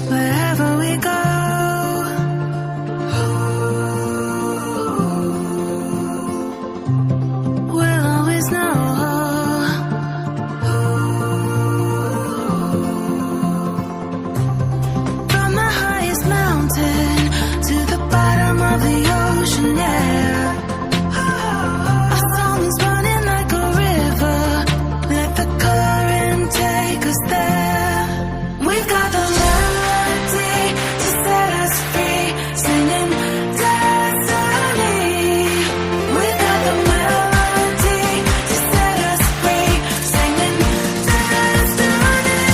Wherever we go, we'll always know. From the highest mountain to the bottom of the ocean, yeah. Our song is running like a river. Let the current take us there. We've got the melody to set us free, singing destiny. We've got the melody to set us free, singing destiny.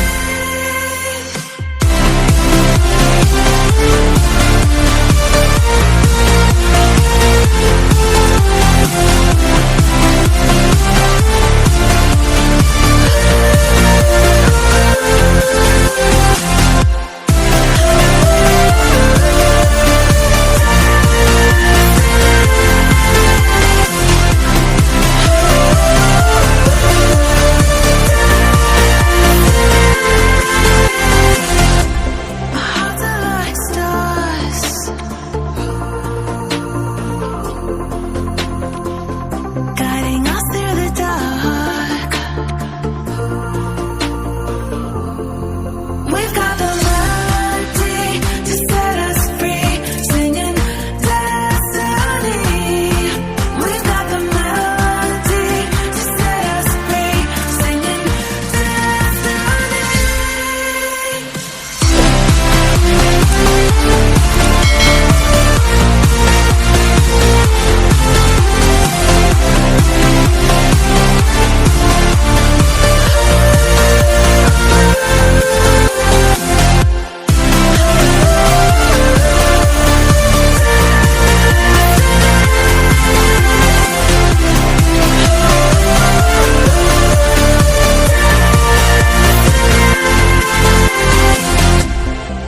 Our hearts are like stars, guiding us through the dark. We've got the melody to set us free, singing destiny. We've got the melody to set us free, singing destiny.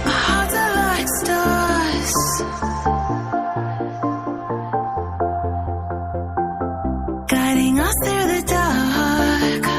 Our hearts are like stars, guiding us through the dark.